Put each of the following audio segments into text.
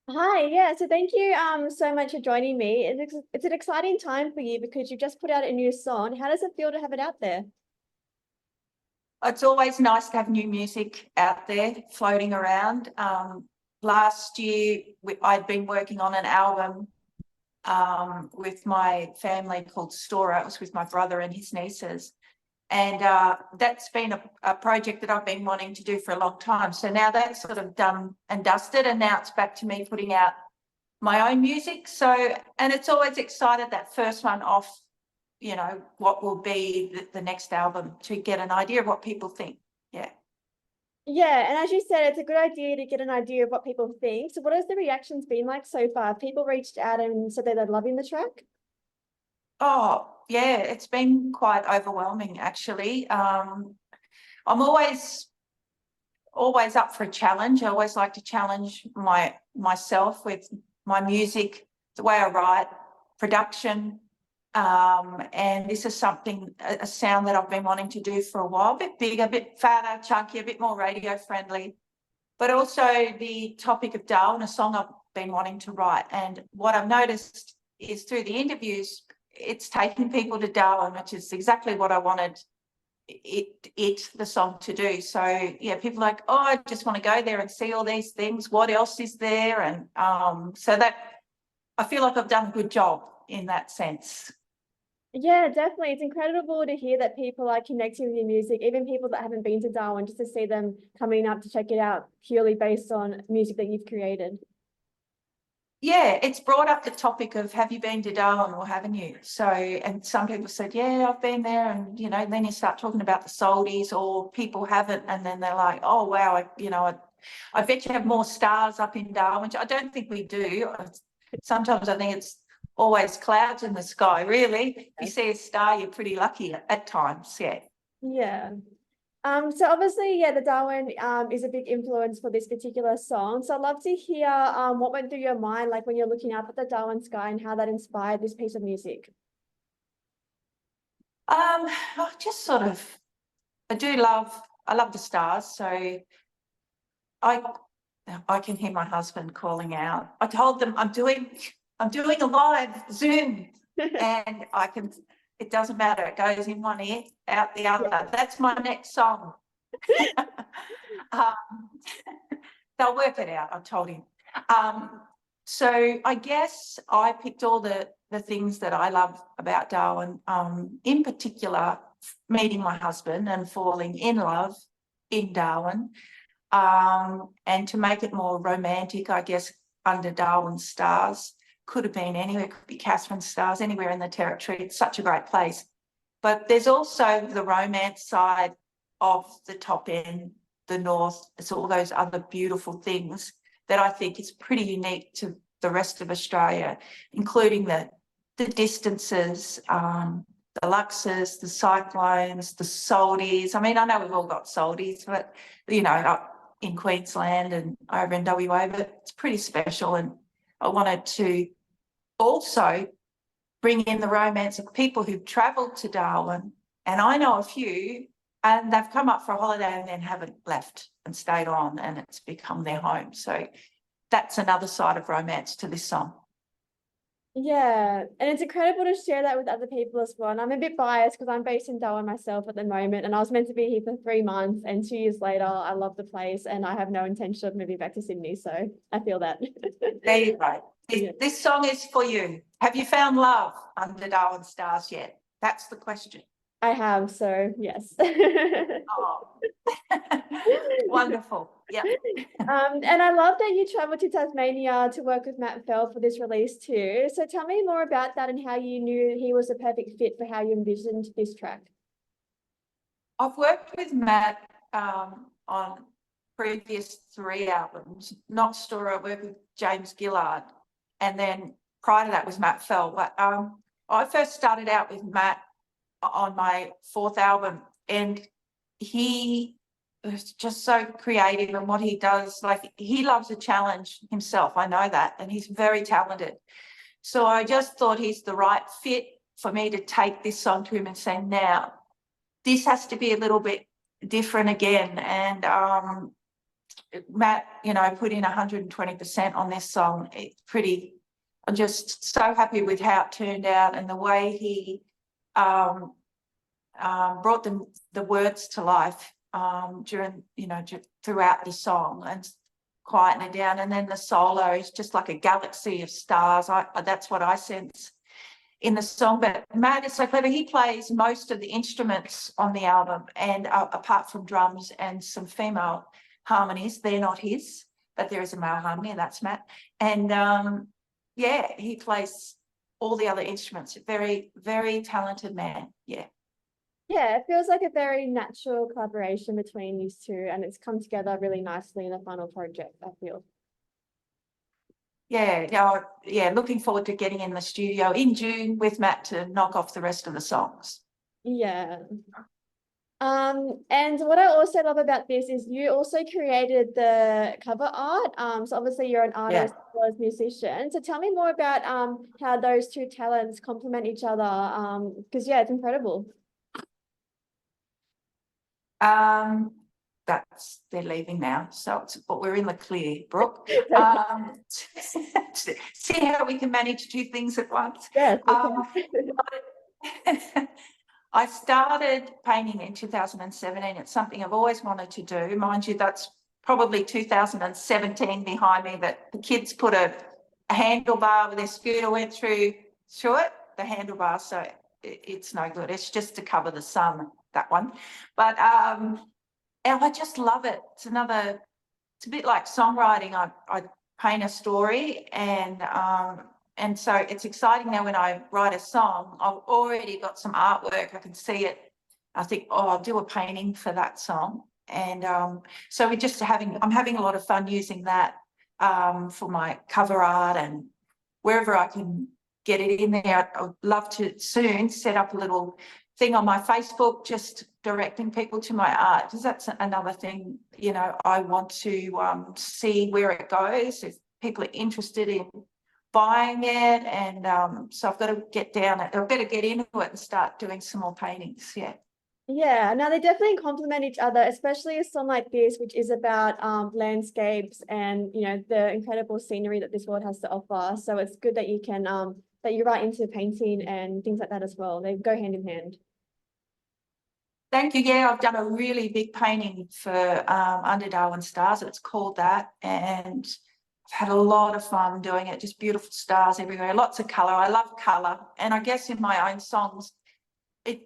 Hi, yeah, so thank you so much for joining me. It's an exciting time for you because you've just put out a new song. How does it feel to have it out there? It's always nice to have new music out there floating around. Last year, I'd been working on an album with my family called Sara. It was with my brother and his nieces. And that's been a project that I've been wanting to do for a long time. So now that's sort of done and dusted, and now it's back to me putting out my own music. So, and it's always excited that first one off, what will be the next album to get an idea of what people think. Yeah. Yeah, and as you said, it's a good idea to get an idea of what people think. So what has the reactions been like so far? People reached out and said that they're loving the track? Oh, yeah, it's been quite overwhelming actually. I'm always up for a challenge. I always like to challenge myself with my music, the way I write, production. And this is a sound that I've been wanting to do for a while, a bit bigger, a bit fatter, chunky, a bit more radio friendly, but also the topic of Darwin, a song I've been wanting to write. And what I've noticed is through the interviews, it's taking people to Darwin, which is exactly what I wanted the song to do. So yeah, people are like, oh, I just want to go there and see all these things. What else is there? And so that I feel like I've done a good job in that sense. Yeah, definitely. It's incredible to hear that people are connecting with your music, even people that haven't been to Darwin, just to see them coming up to check it out purely based on music that you've created. Yeah, it's brought up the topic of have you been to Darwin or haven't you? So, and some people said, yeah, I've been there. And, then you start talking about the soldies or people haven't. And then they're like, oh, wow, I bet you have more stars up in Darwin, which I don't think we do. Sometimes I think it's always clouds in the sky, really. If you see a star, you're pretty lucky at times, yeah. Yeah. So obviously, yeah, the Darwin is a big influence for this particular song. So I'd love to hear what went through your mind, like when you're looking up at the Darwin sky and how that inspired this piece of music. I just sort of, I love the stars. So I I can hear my husband calling out. I told them I'm doing a live Zoom, and it doesn't matter. It goes in one ear, out the other. Yeah. That's my next song. um, they'll work it out. I told him. So I guess I picked all the things that I love about Darwin, in particular, meeting my husband and falling in love in Darwin. And to make it more romantic, I guess Under Darwin Stars could have been anywhere, could be Catherine Stars, anywhere in the Territory. It's such a great place. But there's also the romance side of the top end, the north. It's all those other beautiful things that I think is pretty unique to the rest of Australia, including the distances, the luxes, the cyclones, the soldies. I mean, I know we've all got soldies, but up in Queensland and over in WA, but it's pretty special. And I wanted to also bring in the romance of people who've travelled to Darwin, and I know a few, and they've come up for a holiday and then haven't left and stayed on, and it's become their home. So that's another side of romance to this song. Yeah, and it's incredible to share that with other people as well. And I'm a bit biased because I'm based in Darwin myself at the moment, and I was meant to be here for 3 months, and 2 years later, I love the place and I have no intention of moving back to Sydney. So I feel that. There you go. Yeah. This song is for you. Have you found love under Darwin Stars yet? That's the question. I have, so yes. Oh, wonderful. Yeah. And I love that you traveled to Tasmania to work with Matt Fell for this release too. So tell me more about that and how you knew he was a perfect fit for how you envisioned this track. I've worked with Matt on previous 3 albums. Not Story, I worked with James Gillard, and then prior to that was Matt Fell. But I first started out with Matt on my 4th album, and he was just so creative in what he does. Like, he loves a challenge himself, I know that, and he's very talented. So I just thought he's the right fit for me to take this song to him and say, now, this has to be a little bit different again. And Matt, you know, put in 120% on this song. I'm just so happy with how it turned out and the way he brought the words to life during, you know, throughout the song and quieting it down. And then the solo is just like a galaxy of stars. That's what I sense in the song. But Matt is so clever. He plays most of the instruments on the album, and apart from drums and some female harmonies, they're not his, but there is a male harmony, and that's Matt. And yeah, he plays all the other instruments. Very, very talented man. Yeah. Yeah, it feels like a very natural collaboration between these two, and it's come together really nicely in the final project, I feel. Yeah, looking forward to getting in the studio in June with Matt to knock off the rest of the songs. Yeah. And what I also love about this is you also created the cover art. So obviously you're an artist as well as musician. So tell me more about how those two talents complement each other. Because yeah, it's incredible. They're leaving now, but we're in the clear, Brooke. See how we can manage two things at once. Yes. I started painting in 2017. It's something I've always wanted to do. Mind you, that's probably 2017 behind me, that the kids put a handlebar with their scooter went through it, the handlebar, so it's no good. It's just to cover the sun, that one. But and I just love it. It's a bit like songwriting. I paint a story, and so it's exciting now when I write a song, I've already got some artwork. I can see it. I think, oh, I'll do a painting for that song. And so I'm having a lot of fun using that for my cover art, and wherever I can get it in there. I'd love to soon set up a little thing on my Facebook, just directing people to my art, because that's another thing, you know, I want to see where it goes, if people are interested in buying it. And so I've got to get down it. I better get into it and start doing some more paintings. Yeah, now they definitely complement each other, especially a song like this, which is about landscapes and, you know, the incredible scenery that this world has to offer. So it's good that you can that you're right into painting and things like that as well. They go hand in hand. Thank you. Yeah, I've done a really big painting for Under Darwin Stars. It's called that, and I've had a lot of fun doing it. Just beautiful stars everywhere, lots of colour. I love colour, and I guess in my own songs,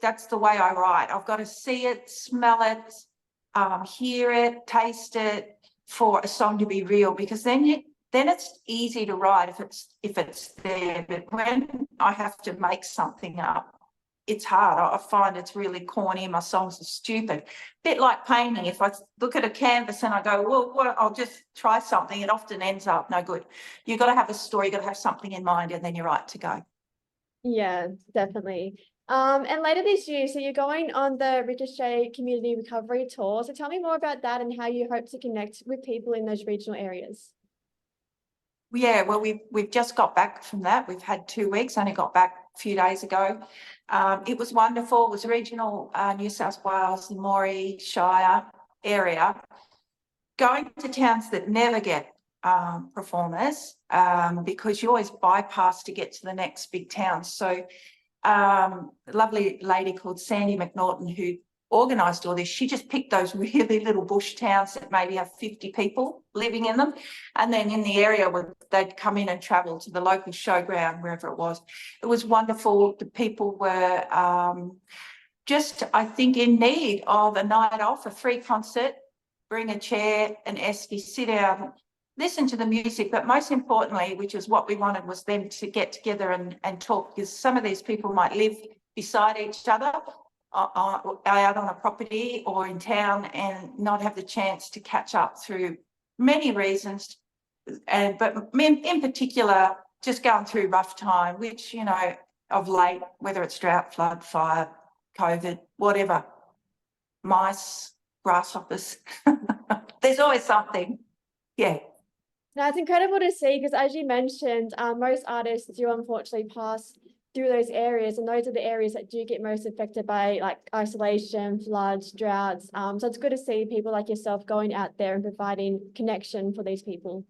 that's the way I write. I've got to see it, smell it, hear it, taste it for a song to be real, because then it's easy to write if it's there. But when I have to make something up, it's hard. I find it's really corny. My songs are stupid. A bit like painting. If I look at a canvas and I go, well, I'll just try something, it often ends up no good. You've got to have a story, you've got to have something in mind, and then you're right to go. Yeah, definitely. And later this year, so you're going on the Ricochet Community Recovery Tour. So tell me more about that and how you hope to connect with people in those regional areas. Yeah, well, we've just got back from that. We've had 2 weeks, only got back a few days ago. It was wonderful. It was regional New South Wales, the Moree Shire area, going to towns that never get performers because you always bypass to get to the next big town. So a lovely lady called Sandy McNaughton, who organised all this, she just picked those really little bush towns that maybe have 50 people living in them, and then in the area where they'd come in and travel to the local showground, wherever it was. It was wonderful. The people were just, I think, in need of a night off, a free concert. Bring a chair, an esky, sit down, listen to the music, but most importantly, which is what we wanted, was them to get together and talk, because some of these people might live beside each other out on a property or in town and not have the chance to catch up through many reasons, but in particular just going through rough time, which, you know, of late, whether it's drought, flood, fire, COVID, whatever, mice, grasshoppers, there's always something. Yeah. Now, it's incredible to see because, as you mentioned, most artists do unfortunately pass through those areas, and those are the areas that do get most affected by like isolation, floods, droughts. So it's good to see people like yourself going out there and providing connection for these people.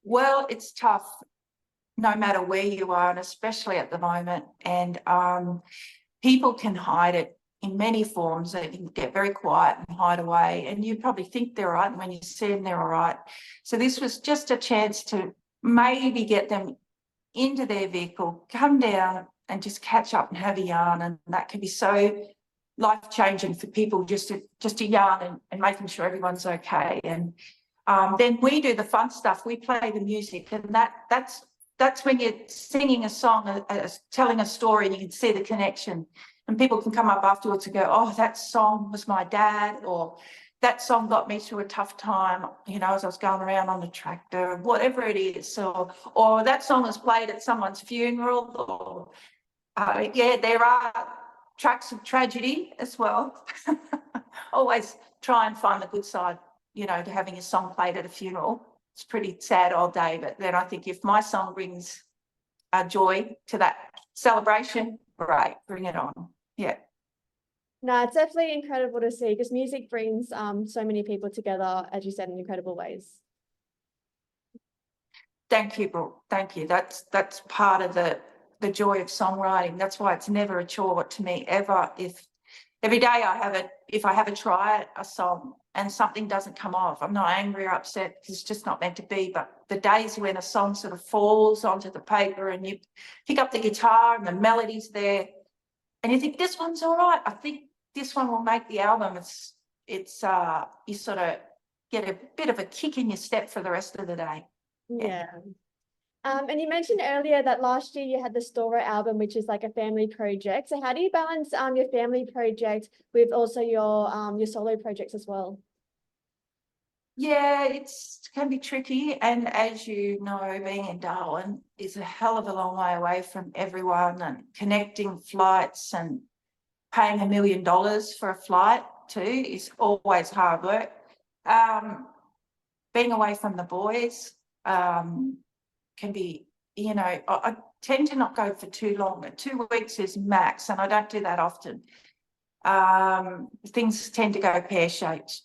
Well, it's tough no matter where you are, and especially at the moment. And people can hide it in many forms. They can get very quiet and hide away, and you probably think they're all right, and when you see them, they're all right. So this was just a chance to maybe get them into their vehicle, come down and just catch up and have a yarn, and that can be so life-changing for people, just to yarn and making sure everyone's okay. And then we do the fun stuff. We play the music, and that's when you're singing a song, telling a story, and you can see the connection. And people can come up afterwards and go, oh, that song was my dad, or that song got me through a tough time, you know, as I was going around on the tractor, whatever it is. Or that song was played at someone's funeral. Or yeah, there are tracks of tragedy as well. Always try and find the good side, you know, to having a song played at a funeral. It's pretty sad all day, but then I think if my song brings joy to that celebration, great, bring it on. Yeah. No, it's definitely incredible to see, because music brings so many people together, as you said, in incredible ways. Thank you, Brooke. Thank you. That's part of the joy of songwriting. That's why it's never a chore to me ever. If every day if I have a try at a song and something doesn't come off, I'm not angry or upset, because it's just not meant to be. But the days when a song sort of falls onto the paper and you pick up the guitar and the melody's there and you think this one's all right, I think this one will make the album. It's you sort of get a bit of a kick in your step for the rest of the day. Yeah. And you mentioned earlier that last year you had the Stora album, which is like a family project. So how do you balance your family project with also your solo projects as well? Yeah, it can be tricky. And as you know, being in Darwin is a hell of a long way away from everyone, and connecting flights and paying $1 million for a flight too is always hard work. Being away from the boys can be, you know, I tend to not go for too long. 2 weeks is max, and I don't do that often. Things tend to go pear-shaped.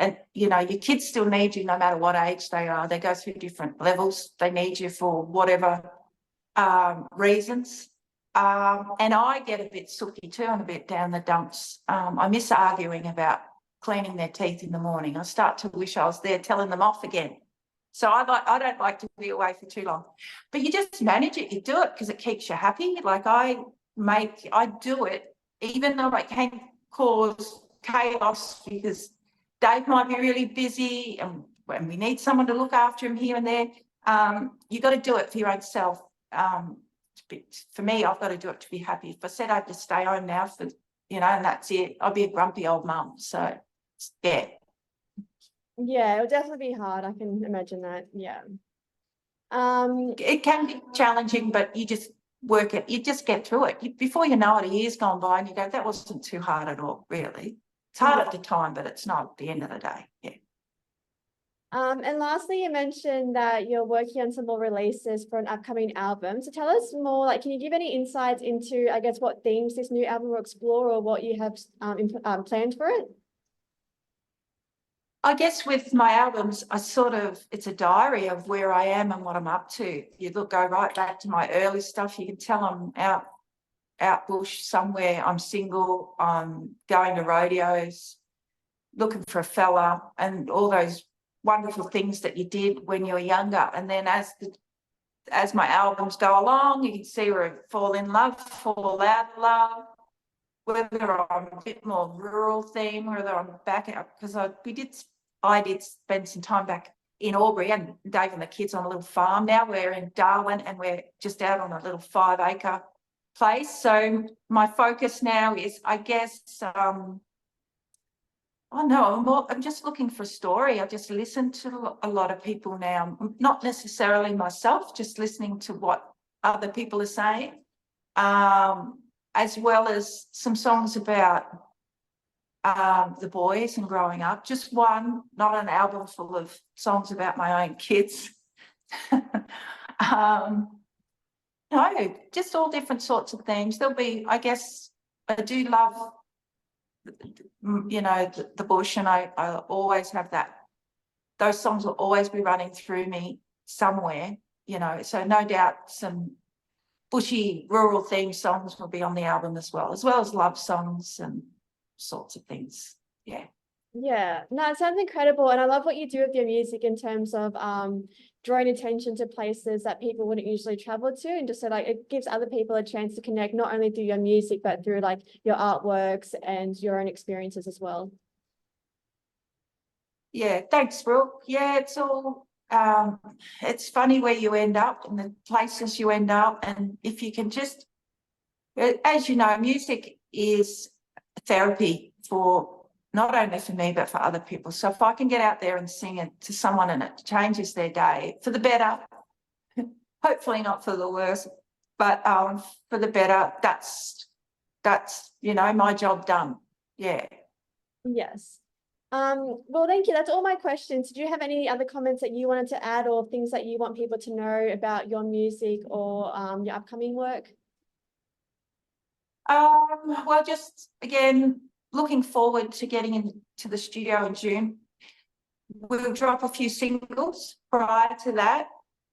And you know, your kids still need you no matter what age they are. They go through different levels. They need you for whatever reasons. And I get a bit sooky too, and a bit down the dumps. I miss arguing about cleaning their teeth in the morning. I start to wish I was there telling them off again. So I don't like to be away for too long. But you just manage it. You do it because it keeps you happy. Like I do it even though it can cause chaos, because Dave might be really busy and when we need someone to look after him here and there. You got to do it for your own self. For me, I've got to do it to be happy. If I said I'd just stay home now for, you know, and that's it, I'd be a grumpy old mum. So yeah. Yeah, it'll definitely be hard. I can imagine that. Yeah. It can be challenging, but you just work it. You just get through it. Before you know it, a year's gone by and you go, that wasn't too hard at all, really. It's hard at the time, but it's not at the end of the day. Yeah. And lastly, you mentioned that you're working on some more releases for an upcoming album. So tell us more, like, can you give any insights into, I guess, what themes this new album will explore, or what you have planned for it? I guess with my albums, it's a diary of where I am and what I'm up to. You go right back to my early stuff. You can tell I'm out bush somewhere. I'm single. I'm going to rodeos, looking for a fella, and all those wonderful things that you did when you were younger. And then as my albums go along, you can see where I fall in love, fall out of love, whether I'm a bit more rural theme, whether I'm back out, because I did spend some time back in Albury, and Dave and the kids on a little farm. Now we're in Darwin and we're just out on a little 5-acre place. So my focus now is, I guess, I'm just looking for a story. I just listen to a lot of people now, not necessarily myself, just listening to what other people are saying, as well as some songs about the boys and growing up. Just one, not an album full of songs about my own kids. And No, just all different sorts of themes. There'll be, I guess, I do love, you know, the bush, and I always have that. Those songs will always be running through me somewhere, you know, so no doubt some bushy rural theme songs will be on the album as well as love songs and sorts of things. Yeah. Yeah, no, it sounds incredible. And I love what you do with your music in terms of drawing attention to places that people wouldn't usually travel to, and just so like it gives other people a chance to connect not only through your music but through like your artworks and your own experiences as well. Yeah, thanks, Brooke. Yeah, it's all it's funny where you end up and the places you end up, and if you can just, as you know, music is therapy for not only for me but for other people. So if I can get out there and sing it to someone and it changes their day for the better, hopefully not for the worse, but for the better, that's you know, my job done. Yeah. Yes. Well, thank you. That's all my questions. Do you have any other comments that you wanted to add, or things that you want people to know about your music or your upcoming work? Well, just again, looking forward to getting into the studio in June. We'll drop a few singles prior to that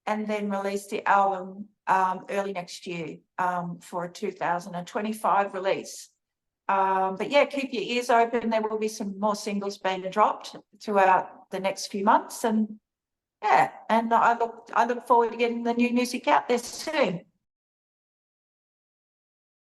and then release the album early next year for a 2025 release. But yeah, keep your ears open. There will be some more singles being dropped throughout the next few months, and yeah, and I look forward to getting the new music out there soon.